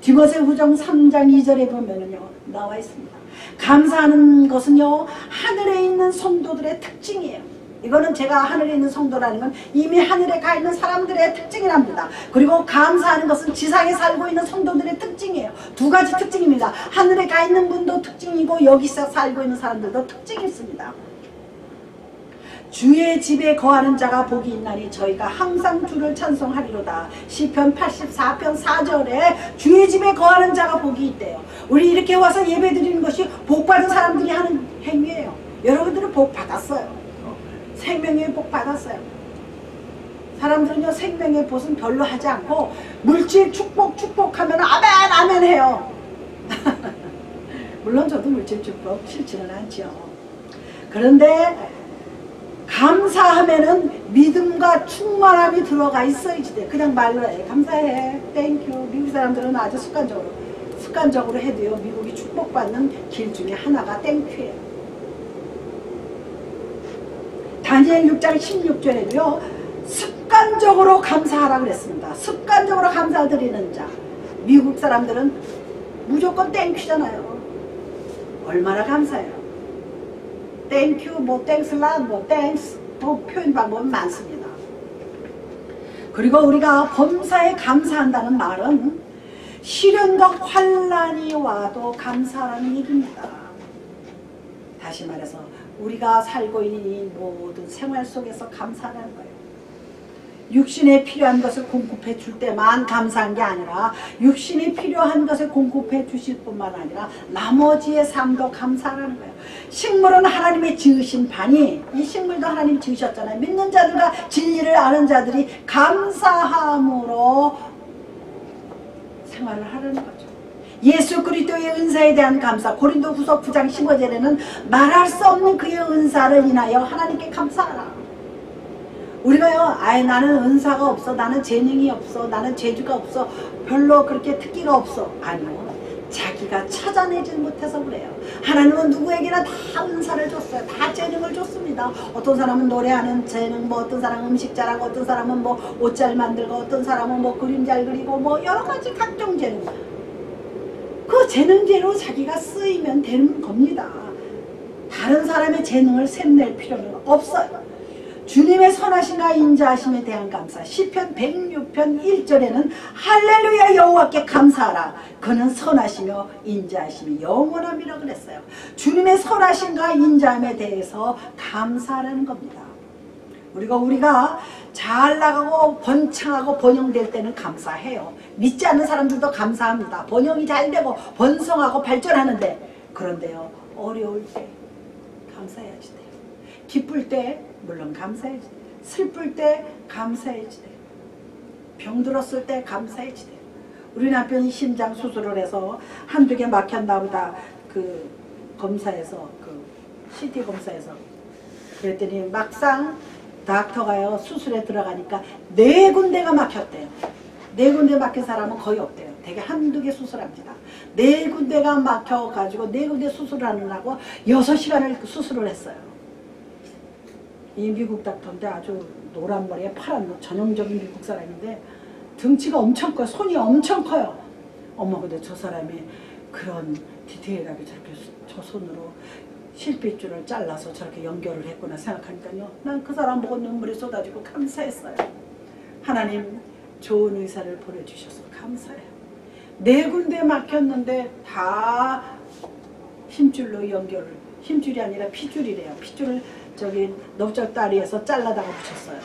디모데후서 3장 2절에 보면은요, 나와 있습니다. 감사하는 것은요, 하늘에 있는 성도들의 특징이에요. 이거는 제가 하늘에 있는 성도라는 건 이미 하늘에 가 있는 사람들의 특징이랍니다. 그리고 감사하는 것은 지상에 살고 있는 성도들의 특징이에요. 두 가지 특징입니다. 하늘에 가 있는 분도 특징이고 여기서 살고 있는 사람들도 특징이 있습니다. 주의 집에 거하는 자가 복이 있나니 저희가 항상 주를 찬송하리로다. 시편 84편 4절에 주의 집에 거하는 자가 복이 있대요. 우리 이렇게 와서 예배 드리는 것이 복받은 사람들이 하는 행위예요. 여러분들은 복 받았어요. 생명의 복 받았어요. 사람들은요, 생명의 복은 별로 하지 않고 물질 축복하면 아멘 아멘 해요. 물론 저도 물질 축복 싫지는 않죠. 그런데 감사하면은 믿음과 충만함이 들어가 있어야지 돼. 그냥 말로 해. 감사해. 땡큐. 미국 사람들은 아주 습관적으로 해도요, 미국이 축복받는 길 중에 하나가 땡큐예요. 다니엘 6장 16절에도요, 습관적으로 감사하라고 그랬습니다. 습관적으로 감사드리는 자. 미국 사람들은 무조건 땡큐잖아요. 얼마나 감사해요. 땡큐, 뭐 땡슬란, 뭐 땡스, 뭐 표현 방법은 많습니다. 그리고 우리가 범사에 감사한다는 말은 시련과 환난이 와도 감사라는 얘기입니다. 다시 말해서 우리가 살고 있는 이 모든 생활 속에서 감사하는 거예요. 육신에 필요한 것을 공급해 줄 때만 감사한 게 아니라 육신이 필요한 것을 공급해 주실 뿐만 아니라 나머지의 삶도 감사하는 거예요. 식물은 하나님이 지으신 반이, 이 식물도 하나님이 지으셨잖아요. 믿는 자들과 진리를 아는 자들이 감사함으로 생활을 하려는 거죠. 예수 그리스도의 은사에 대한 감사, 고린도후서 9장 15절에는 말할 수 없는 그의 은사를 인하여 하나님께 감사하라. 우리가요, 아예 나는 은사가 없어, 나는 재능이 없어, 나는 재주가 없어, 별로 그렇게 특기가 없어. 아니요, 자기가 찾아내지 못해서 그래요. 하나님은 누구에게나 다 은사를 줬어요. 다 재능을 줬습니다. 어떤 사람은 노래하는 재능, 뭐 어떤 사람은 음식 잘하고, 어떤 사람은 뭐 옷 잘 만들고, 어떤 사람은 뭐 그림 잘 그리고, 뭐 여러 가지 각종 재능. 그 재능대로 자기가 쓰이면 되는 겁니다. 다른 사람의 재능을 샘낼 필요는 없어요. 주님의 선하심과 인자하심에 대한 감사. 시편 106편 1절에는 할렐루야 여호와께 감사하라. 그는 선하시며 인자하심이 영원함이라 그랬어요. 주님의 선하심과 인자함에 대해서 감사하라는 겁니다. 우리가 잘 나가고 번창하고 번영될 때는 감사해요. 믿지 않는 사람들도 감사합니다. 번영이 잘 되고 번성하고 발전하는데, 그런데요, 어려울 때 감사해야지 돼요. 기쁠 때 물론 감사해야지 돼요. 슬플 때 감사해야지 돼요. 병들었을 때 감사해야지 돼요. 우리 남편이 심장 수술을 해서 한두 개 막혔나 보다. 그 검사에서, 그 CT 검사에서 그랬더니 막상 닥터가요, 수술에 들어가니까 4군데가 막혔대요. 4군데 막힌 사람은 거의 없대요. 되게 한두 개 수술합니다. 4군데가 막혀가지고 4군데 수술을 하느라고 6시간을 수술을 했어요. 이 미국 닥터인데 아주 노란 머리에 파란 전형적인 미국 사람인데 등치가 엄청 커요. 손이 엄청 커요. 어머, 근데 저 사람이 그런 디테일하게 저렇게 저 손으로 실핏줄을 잘라서 저렇게 연결을 했구나 생각하니까요, 난 그 사람 보고 눈물이 쏟아지고 감사했어요. 하나님 좋은 의사를 보내주셔서 감사해요. 4군데 막혔는데 다 힘줄로 연결을, 힘줄이 아니라 피줄이래요. 피줄을 저기 넓적다리에서 잘라다가 붙였어요.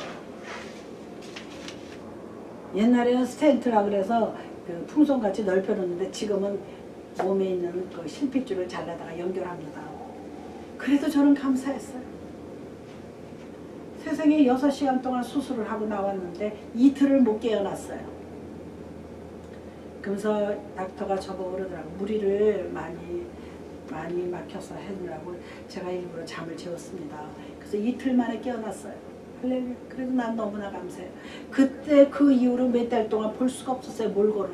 옛날에는 스텐트라 그래서 그 풍선같이 넓혀놓는데 지금은 몸에 있는 그 실핏줄을 잘라다가 연결합니다. 그래도 저는 감사했어요. 세상에 6시간 동안 수술을 하고 나왔는데 이틀을 못 깨어났어요. 그러면서 닥터가 저보고 그러더라고. 무리를 많이 막혀서 했느라고 제가 일부러 잠을 재웠습니다. 그래서 이틀 만에 깨어났어요. 할렐루야. 그래도 난 너무나 감사해요. 그때 그 이후로 몇 달 동안 볼 수가 없었어요. 몰골을.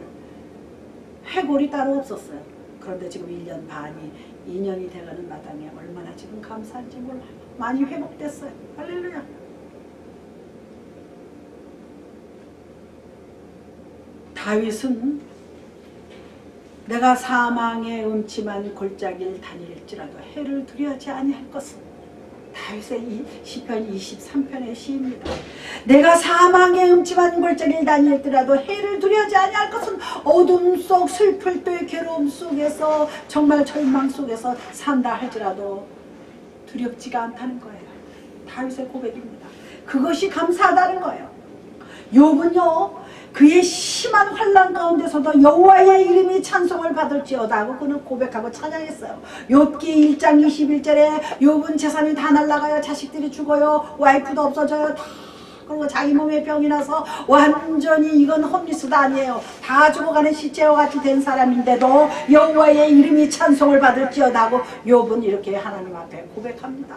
해골이 따로 없었어요. 그런데 지금 1년 반이 2년이 돼가는 마당에 얼마나 지금 감사한지 몰라요. 많이 회복됐어요. 할렐루야. 다윗은 내가 사망의 음침한 골짜기를 다닐지라도 해를 두려워하지 아니할 것은, 다윗의 시편 23편의 시입니다. 내가 사망의 음침한 골짜기를 다닐지라도 해를 두려워하지 아니할 것은, 어둠 속 슬플 때 괴로움 속에서 정말 절망 속에서 산다 할지라도 두렵지가 않다는 거예요. 다윗의 고백입니다. 그것이 감사하다는 거예요. 욥은요, 그의 심한 환난 가운데서도 여호와의 이름이 찬송을 받을지어다 하고 그는 고백하고 찬양했어요. 욥기 1장 21절에 욥은 재산이 다 날아가요. 자식들이 죽어요. 와이프도 없어져요. 다, 그리고 자기 몸에 병이 나서 완전히 이건 홈리스도 아니에요. 다 죽어가는 시체와 같이 된 사람인데도 여호와의 이름이 찬송을 받을지어다 하고 욥은 이렇게 하나님 앞에 고백합니다.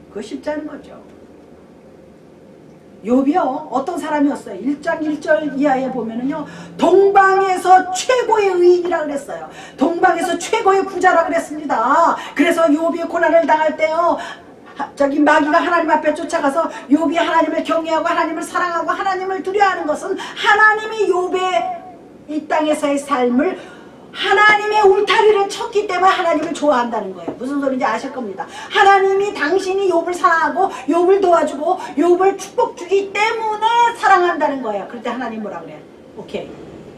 그거 쉽지 않은 거죠. 욥이요, 어떤 사람이었어요? 1장 1절 이하에 보면은요, 동방에서 최고의 의인이라 그랬어요. 동방에서 최고의 부자라 그랬습니다. 그래서 욥이 고난을 당할 때요, 저기 마귀가 하나님 앞에 쫓아가서 욥이 하나님을 경외하고 하나님을 사랑하고 하나님을 두려워하는 것은 하나님이 욥의 이 땅에서의 삶을 하나님의 울타리를 쳤기 때문에 하나님을 좋아한다는 거예요. 무슨 소리인지 아실 겁니다. 하나님이 당신이 욥을 사랑하고 욥을 도와주고 욥을 축복 주기 때문에 사랑한다는 거예요. 그럴 때 하나님 뭐라 그래요? 오케이,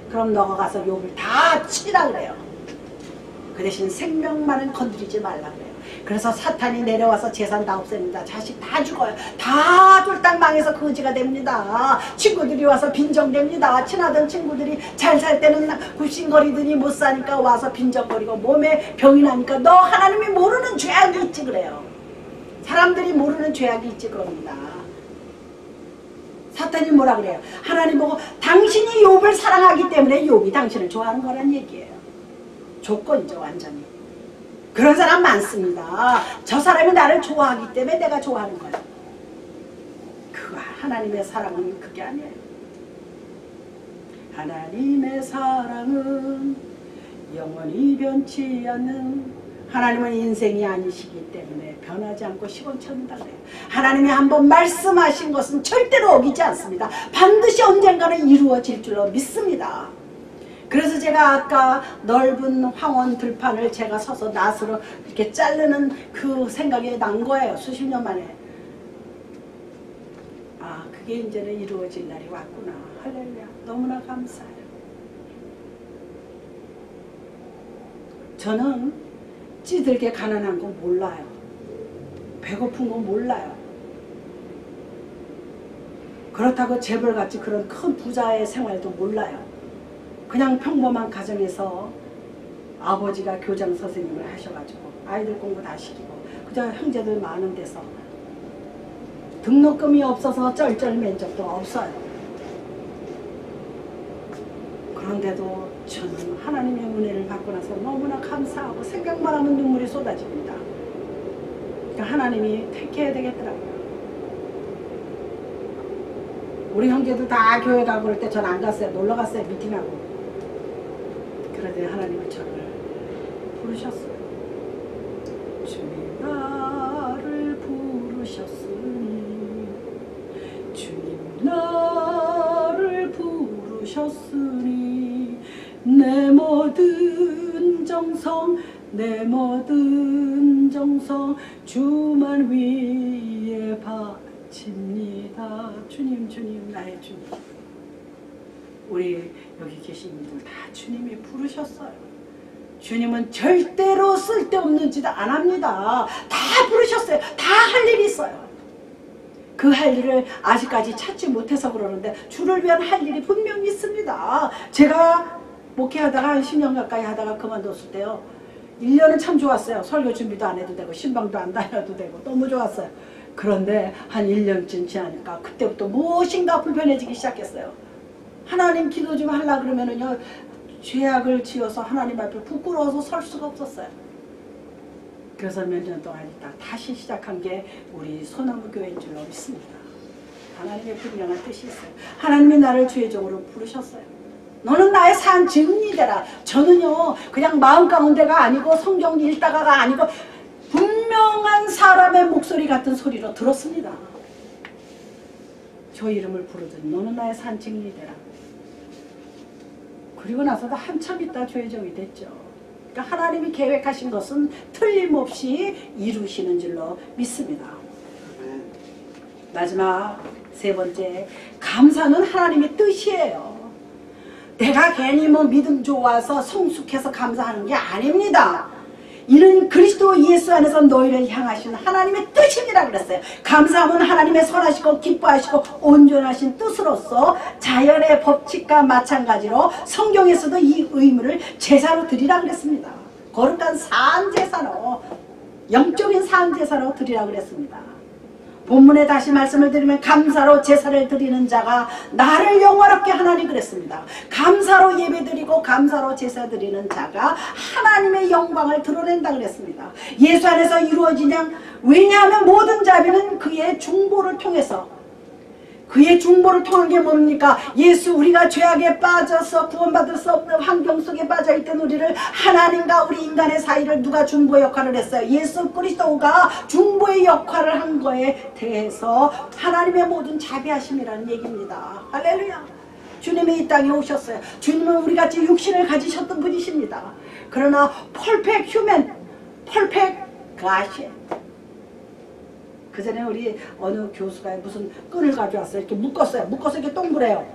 그럼 너가 가서 욥을 다 치라 그래요. 그 대신 생명만은 건드리지 말라 그래요. 그래서 사탄이 내려와서 재산 다 없앱니다. 자식 다 죽어요. 다 쫄딱 망해서 거지가 됩니다. 친구들이 와서 빈정됩니다. 친하던 친구들이 잘 살 때는 굽신거리더니 못 사니까 와서 빈정거리고 몸에 병이 나니까 너 하나님이 모르는 죄악이 있지 그래요. 사람들이 모르는 죄악이 있지 그럽니다. 사탄이 뭐라 그래요? 하나님 보고 당신이 욥을 사랑하기 때문에 욥이 당신을 좋아하는 거란 얘기예요. 조건이죠 완전히. 그런 사람 많습니다. 저 사람이 나를 좋아하기 때문에 내가 좋아하는 거예요. 그 하나님의 사랑은 그게 아니에요. 하나님의 사랑은 영원히 변치 않는, 하나님은 인생이 아니시기 때문에 변하지 않고 시원찮는다 그래요. 하나님이 한번 말씀하신 것은 절대로 어기지 않습니다. 반드시 언젠가는 이루어질 줄로 믿습니다. 그래서 제가 아까 넓은 황원 들판을 제가 서서 낫으로 이렇게 자르는 그 생각이 난 거예요. 수십 년 만에. 아, 그게 이제는 이루어질 날이 왔구나. 할렐루야. 너무나 감사해요. 저는 찌들게 가난한 거 몰라요. 배고픈 거 몰라요. 그렇다고 재벌같이 그런 큰 부자의 생활도 몰라요. 그냥 평범한 가정에서 아버지가 교장 선생님을 하셔가지고 아이들 공부 다 시키고 그저 형제들 많은 데서 등록금이 없어서 쩔쩔맨 적도 없어요. 그런데도 저는 하나님의 은혜를 받고 나서 너무나 감사하고 생각만 하면 눈물이 쏟아집니다. 그러니까 하나님이 택해야 되겠더라고요. 우리 형제들 다 교회 가고 그럴 때 전 안 갔어요. 놀러 갔어요. 미팅하고. 그런데 하나님은 저를 부르셨어요. 주님 나를 부르셨으니, 주님 나를 부르셨으니, 내 모든 정성 내 모든 정성 주만 위에 바칩니다. 주님 주님 나의 주님. 우리 여기 계신 분들 다 주님이 부르셨어요. 주님은 절대로 쓸데없는 짓 안 합니다. 다 부르셨어요. 다 할 일이 있어요. 그 할 일을 아직까지 찾지 못해서 그러는데 주를 위한 할 일이 분명히 있습니다. 제가 목회하다가 한 10년 가까이 하다가 그만뒀을 때요. 1년은 참 좋았어요. 설교 준비도 안 해도 되고 신방도 안 다녀도 되고 너무 좋았어요. 그런데 한 1년쯤 지나니까 그때부터 무엇인가 불편해지기 시작했어요. 하나님 기도 좀 하려고 그러면은요. 죄악을 지어서 하나님 앞에 부끄러워서 설 수가 없었어요. 그래서 몇 년 동안 있다 다시 시작한 게 우리 소나무 교회인 줄로 믿습니다. 하나님의 분명한 뜻이 있어요. 하나님이 나를 주의적으로 부르셨어요. 너는 나의 산 증인이 되라. 저는요 그냥 마음 가운데가 아니고 성경 읽다가가 아니고 분명한 사람의 목소리 같은 소리로 들었습니다. 저 이름을 부르더니 너는 나의 산 증인이 되라. 그리고 나서도 한참 있다 죄정이 됐죠. 그러니까 하나님이 계획하신 것은 틀림없이 이루시는 줄로 믿습니다. 마지막 세 번째, 감사는 하나님의 뜻이에요. 내가 괜히 뭐 믿음 좋아서 성숙해서 감사하는 게 아닙니다. 이는 그리스도 예수 안에서 너희를 향하신 하나님의 뜻입니다 그랬어요. 감사함은 하나님의 선하시고 기뻐하시고 온전하신 뜻으로서 자연의 법칙과 마찬가지로 성경에서도 이 의무를 제사로 드리라 그랬습니다. 거룩한 산제사로, 영적인 산제사로 드리라 그랬습니다. 본문에 다시 말씀을 드리면 감사로 제사를 드리는 자가 나를 영화롭게 하나니 그랬습니다. 감사로 예배드리고 감사로 제사 드리는 자가 하나님의 영광을 드러낸다 그랬습니다. 예수 안에서 이루어지냐? 왜냐하면 모든 자비는 그의 중보를 통해서, 그의 중보를 통한 게 뭡니까? 예수, 우리가 죄악에 빠져서 구원받을 수 없는 환경 속에 빠져있던 우리를 하나님과 우리 인간의 사이를 누가 중보의 역할을 했어요? 예수 그리스도가 중보의 역할을 한 거에 대해서 하나님의 모든 자비하심이라는 얘기입니다. 할렐루야. 주님이 이 땅에 오셨어요. 주님은 우리같이 육신을 가지셨던 분이십니다. 그러나 퍼펙트 휴먼, 퍼펙트 가시. 그 전에 우리 어느 교수가 무슨 끈을 가져왔어요. 이렇게 묶었어요. 묶어서 이렇게 동그래요.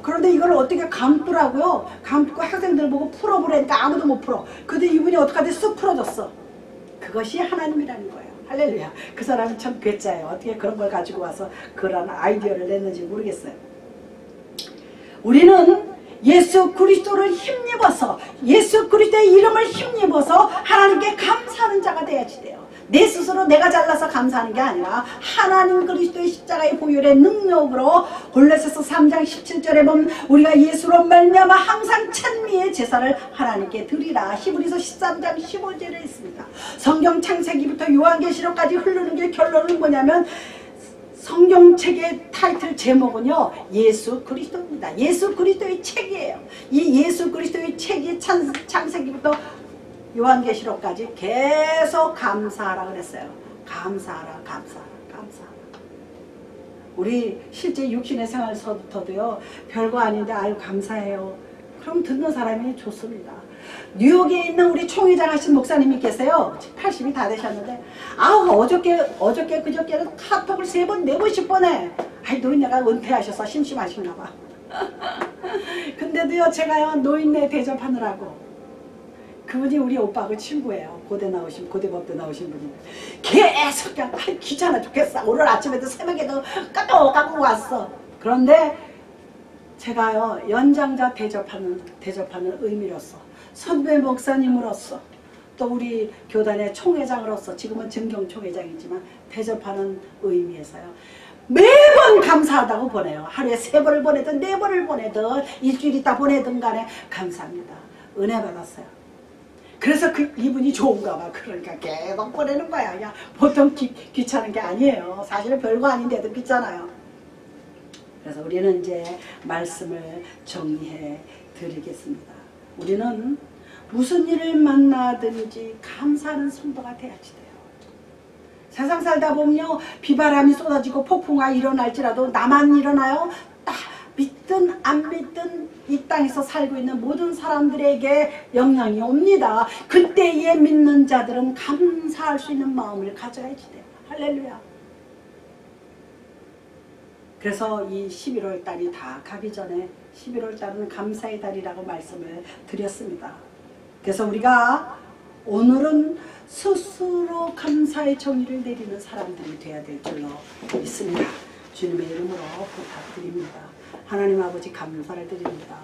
그런데 이걸 어떻게 감더라고요. 감고 학생들 보고 풀어보라니까 아무도 못 풀어. 근데 이분이 어떡하지 쓱 풀어졌어. 그것이 하나님이라는 거예요. 할렐루야. 그 사람이 참 괴짜예요. 어떻게 그런 걸 가지고 와서 그런 아이디어를 냈는지 모르겠어요. 우리는 예수 그리스도를 힘입어서, 예수 그리스도의 이름을 힘입어서 하나님께 감사하는 자가 돼야지 돼요. 내 스스로 내가 잘나서 감사하는 게 아니라 하나님 그리스도의 십자가의 보혈의 능력으로 골로새서 3장 17절에 보면 우리가 예수로 말미암아 항상 찬미의 제사를 하나님께 드리라. 히브리서 13장 15절에 있습니다. 성경 창세기부터 요한계시록까지 흐르는 게 결론은 뭐냐면 성경책의 타이틀 제목은요, 예수 그리스도입니다. 예수 그리스도의 책이에요. 이 예수 그리스도의 책이 창세기부터 요한계시록까지 계속 감사하라 그랬어요. 감사하라, 감사하라, 감사하라. 우리 실제 육신의 생활서부터도요, 별거 아닌데 아유 감사해요. 그럼 듣는 사람이 좋습니다. 뉴욕에 있는 우리 총회장 하신 목사님이 계세요. 80이 다 되셨는데 아우 어저께 그저께는 카톡을 3번 4번씩 보내. 아이 노인네가 은퇴하셔서 심심하신가 봐. 근데도요 제가요 노인네 대접하느라고, 그분이 우리 오빠하고 친구예요. 고대법대 나오신 분인데 계속 그냥 귀찮아 죽겠어. 오늘 아침에도 새벽에도 까까까까 왔어. 그런데 제가요 연장자 대접하는 의미로서, 선배 목사님으로서, 또 우리 교단의 총회장으로서, 지금은 증경 총회장이지만 대접하는 의미에서요 매번 감사하다고 보내요. 하루에 3번을 보내든 4번을 보내든 일주일 있다 보내든 간에 감사합니다. 은혜 받았어요. 그래서 이분이 좋은가 봐. 그러니까 계속 보내는 거야. 그냥 보통 귀찮은 게 아니에요. 사실은 별거 아닌데도 귀찮아요. 그래서 우리는 이제 말씀을 정리해 드리겠습니다. 우리는 무슨 일을 만나든지 감사하는 성도가 돼야지 돼요. 세상 살다 보면요 비바람이 쏟아지고 폭풍이 일어날지라도 나만 일어나요? 딱 믿든 안 믿든 이 땅에서 살고 있는 모든 사람들에게 영향이 옵니다. 그때에 믿는 자들은 감사할 수 있는 마음을 가져야지 돼요. 할렐루야. 그래서 이 11월 달이 다 가기 전에 11월 달은 감사의 달이라고 말씀을 드렸습니다. 그래서 우리가 오늘은 스스로 감사의 정의를 내리는 사람들이 되어야 될 줄로 믿습니다. 주님의 이름으로 부탁드립니다. 하나님 아버지 감사를 드립니다.